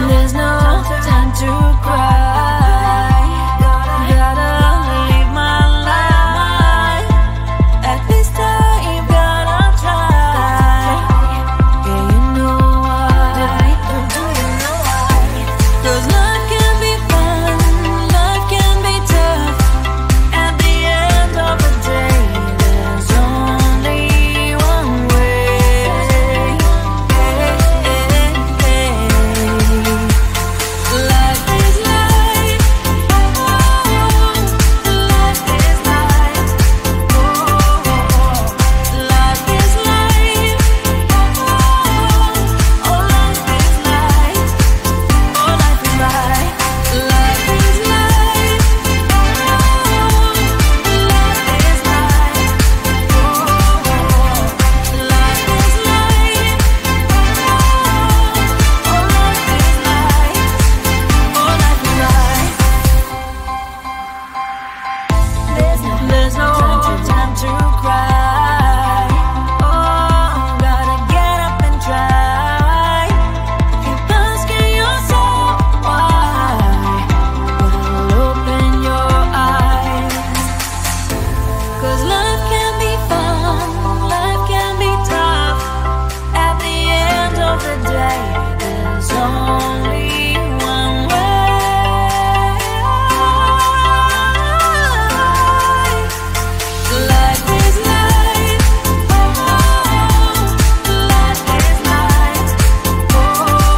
There's no time to cry. Gotta live my life. At this time, gotta try. Yeah, you know why. Do you know why? 'Cause life can be fun, life can be tough. At the end of the day, there's only one way. Life is life. Life is life. Life is life. Oh, life is life. Oh, life is life. Life is life. Life is life. Life is life. Oh, life is life. Oh, life is life. There's no time to cry. Oh, gotta get up and try. Keep asking yourself why. Well, open your eyes. 'Cause life can be fun, life can be tough. At the end of the day, there's only one way. Life is life. Life is life. Life is life. Oh,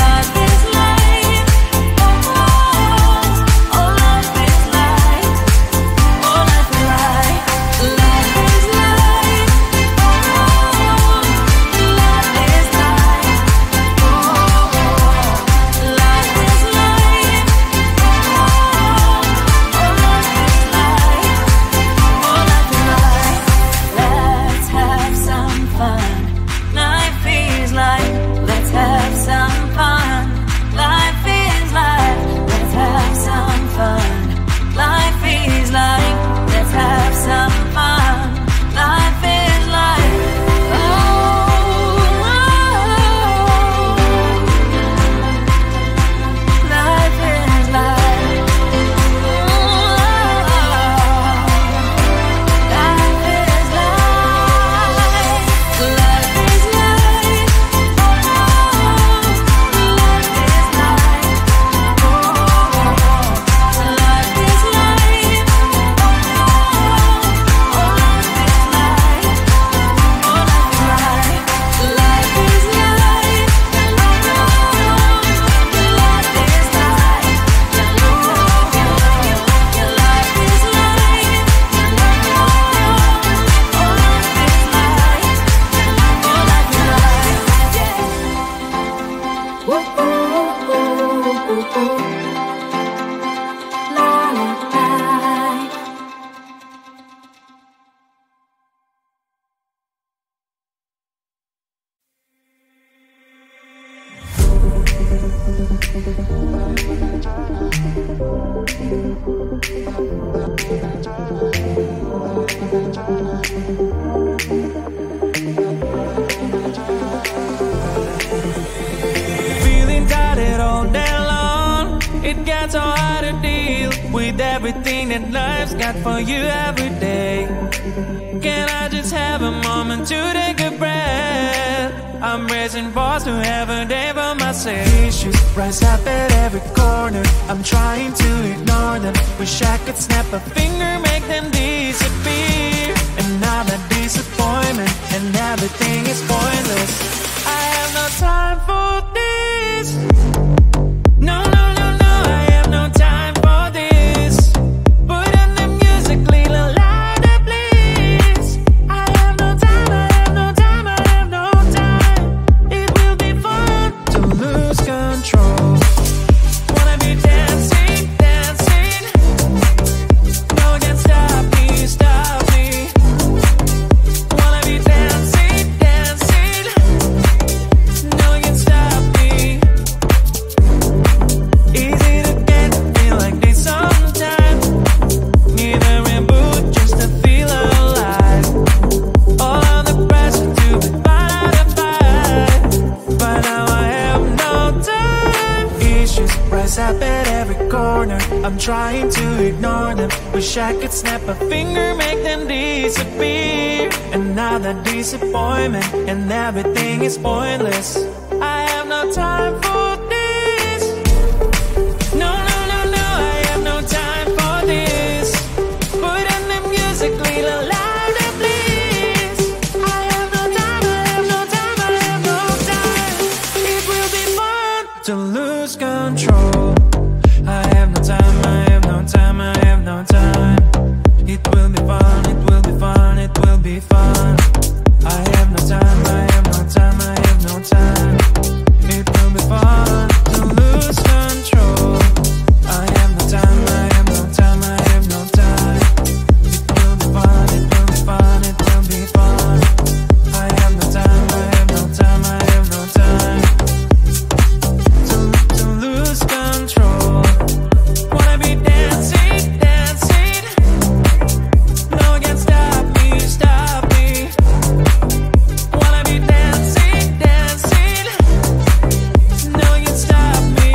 life is life. Oh, life is life. Life is life. Life is life. Life is life. Oh, life is life. Oh, life is life. Let's have some fun. Life is life. Let's have some fun. Life is life. Let's have some fun. Life is life. Let's have some fun. Life is life. Oh, life is life. Life is life. Life is life. Life is life. Life is life. Life is life. Feeling tired all day long. It gets so hard to deal with everything that life's got for you every day. Can I just have a moment to take a breath? I'm raising balls to have a day for myself. Issues rise up at every corner. I'm trying to ignore them. Wish I could snap a finger, make them disappear. And now that disappointment and everything is pointless. I have no time for this. No, no, no, no, I have no time for this. Put on the music, little louder, please. I have no time, I have no time, I have no time. It will be fun to lose control. Wanna be dancing, dancing. No one can stop me, stop me. Wanna be dancing, dancing. No one can stop mess up at every corner. I'm trying to ignore them. Wish I could snap a finger, make them disappear. Another disappointment, and everything is pointless. I have no time for this. No, no, no, no, I have no time for this. Put in the music, little louder, please. I have no time, I have no time, I have no time. It will be fun to lose control. I have no time, I have no time, I have no time. It will be fun, it will be fun, it will be fun. I have no time, I have no time, I have no time. It will be fun to lose control. I have no time, I have no time, I have no time. It will be fun, it will be fun, it will be fun. I have no time, I have no time, I have no time. To lose control. Wanna be dancing, dancing. No one can stop me, stop me. Wanna be dancing, dancing. No one can stop me.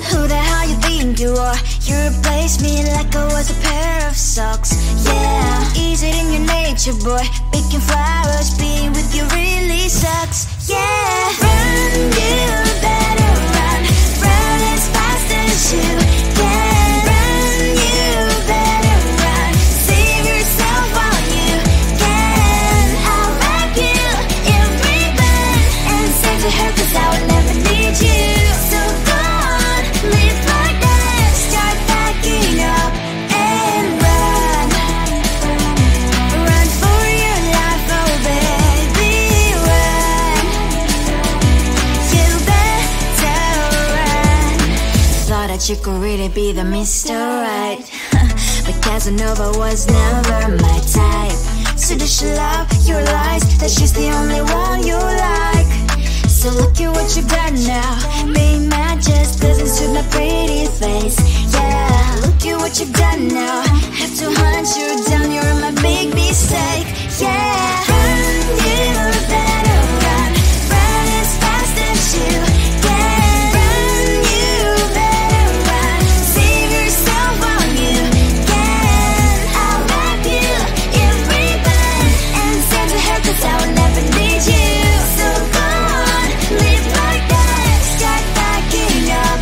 Who the hell you think you are? You replaced me like I was a pair of socks. Yeah, is it in your nature, boy? Picking flowers, being with you really sucks. Yeah, run, you better run. Run as fast as you can. Run, you better run. Save yourself while you can. I'll wrap you in ribbon and send to her, 'cause I would never need you. So go on, live like that. Start backing up and run. Run for your life, oh baby, run. You better run. Thought that you could really be the Mr. Right. But Casanova was never my type. So does she love your lies? That she's the only one you like. So look at what you've done now. Being mad just doesn't suit my pretty face. Yeah, look at what you've done now. Have to hunt you down, you're my big mistake. Yeah, run, you better run. Run as fast as you can. Run, you better run. Save yourself while you can. I'll wrap you in ribbon and send to her, 'cause I will never need you. So go on, live like that. Start backing up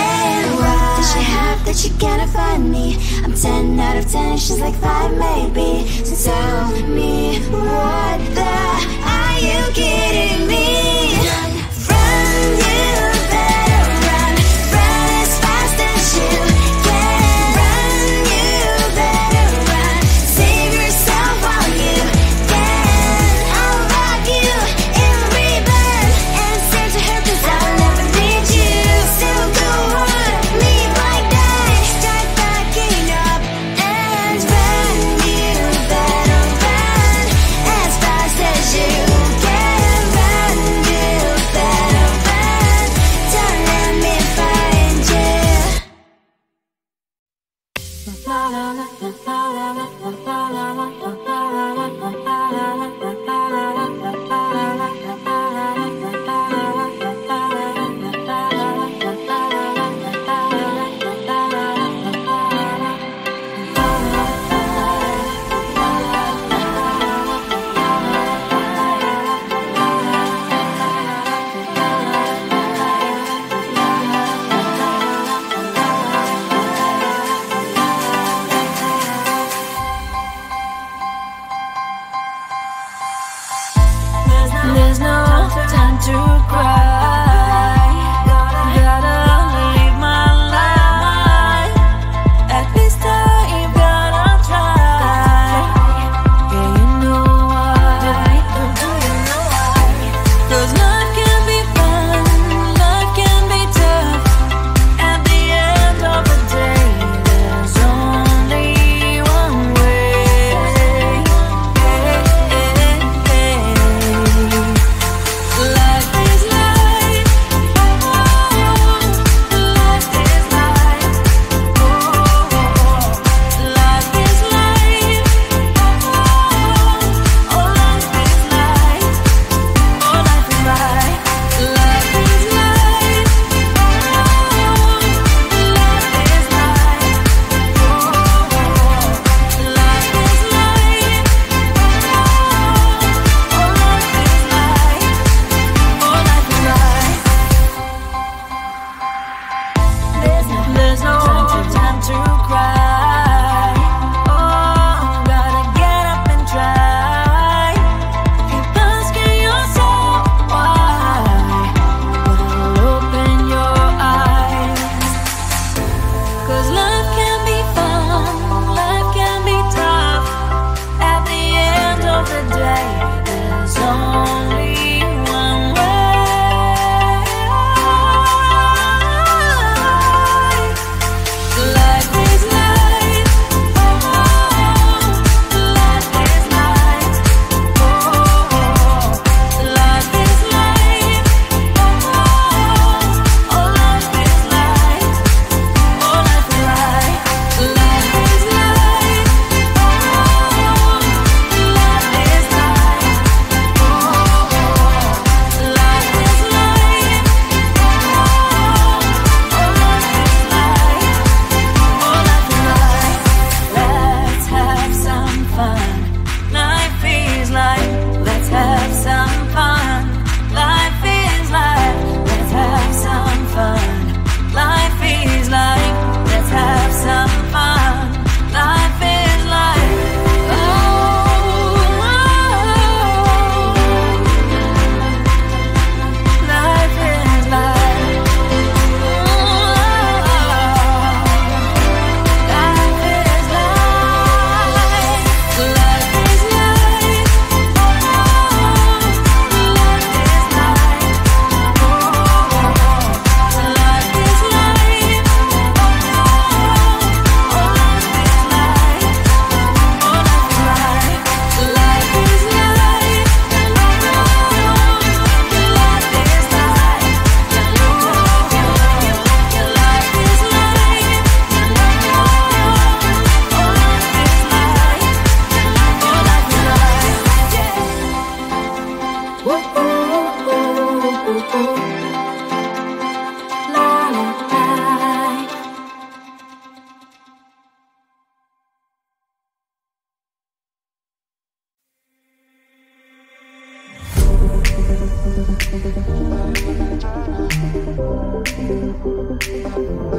and run. Does she have that you cannot find me? I'm 10 out of 10, she's like 5 maybe. So tell me, what the are you kidding me? Run, you better run. Run as fast as you can. Run, you better run. Save yourself while you can. I'll wrap you in ribbon and send to her, 'cause I'll never need you. So go on, live like that. Start backing up and run. You better run as fast as you can. Run, you better run. Don't let me find you.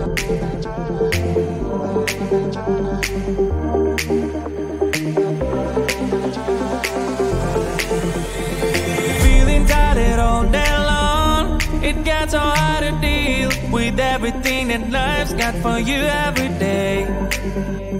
Feeling tired all day long. It gets so hard to deal with everything that life's got for you every day.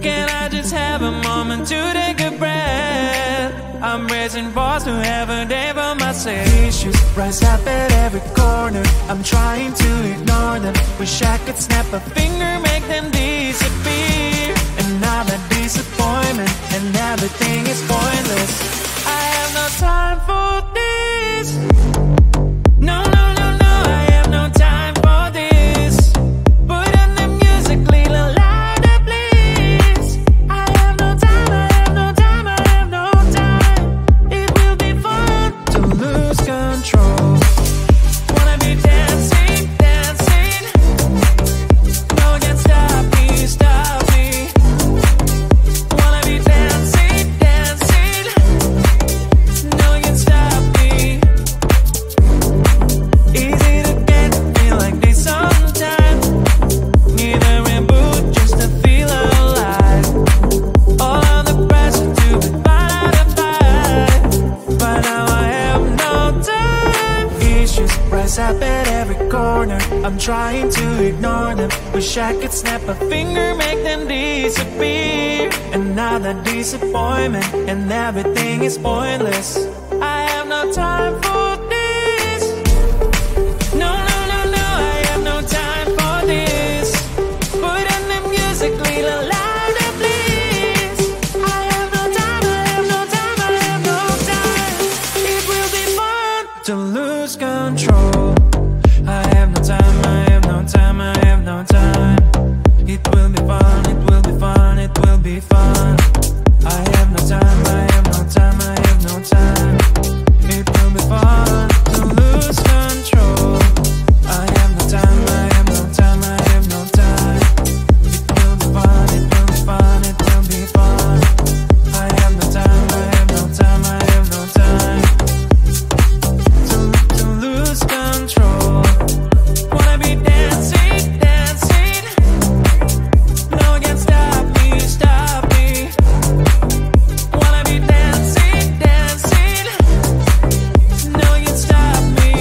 Can I just have a moment to take a breath? I'm raising balls to have a day for myself. Issues rise up at every corner. I'm trying to ignore them. Wish I could snap a finger, make them disappear. And now that disappointment and everything is pointless. I have no time for this. No, no, no, no, I have no time for this. Put on the music, little louder, please. I have no time, I have no time, I have no time. It will be fun to lose control. Wanna be dancing, dancing. No one can stop me, stop me. Wanna be dancing, dancing. No one can stop me. Easy to get, feel like this sometimes. Need a reboot just to feel alive. All of the pressure to be part of fight. But now I have no time. Issues rise up at every corner. I'm trying to ignore them. Wish I could snap a finger, make them disappear. And now that disappointment and everything is pointless. I have no time for this. No, no, no, no, I have no time for this. Put on the music, little louder, please. I have no time, I have no time, I have no time. It will be fun to lose control. I have no time, I have no time, I have no time. It will be fun, it will be fun, it will be fun. I have no time, I have no time, I have no time. It will be fun to lose control. I have no time, I have no time, I have no time. It will be fun, it will be fun, it will be fun. I have no time, I have no time, I have no time. To lose control. Wanna be dancing, dancing. No one can stop me, stop me. Wanna be dancing, dancing. No one can stop me.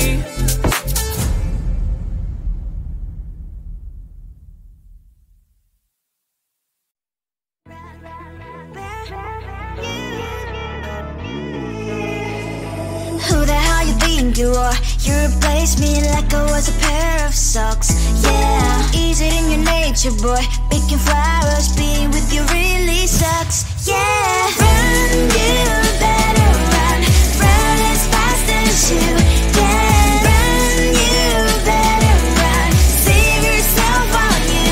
Who the hell you think you are? You replaced me like I was a pair of socks. Yeah, is it in your nature, boy? Picking flowers, being with you really sucks. Yeah, run, you better run. Run as fast as you can. Run, you better run. Save yourself while you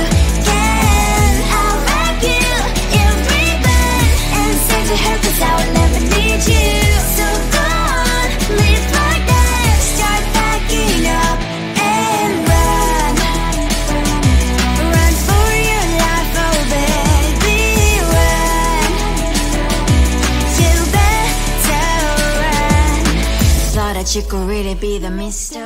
can. I'll wrap you in ribbon and send to her 'cause I will never need you. So go on, live like that. Start packing up and run. Run for your life, oh baby, run. You better run. Thought that you could really be the Mr.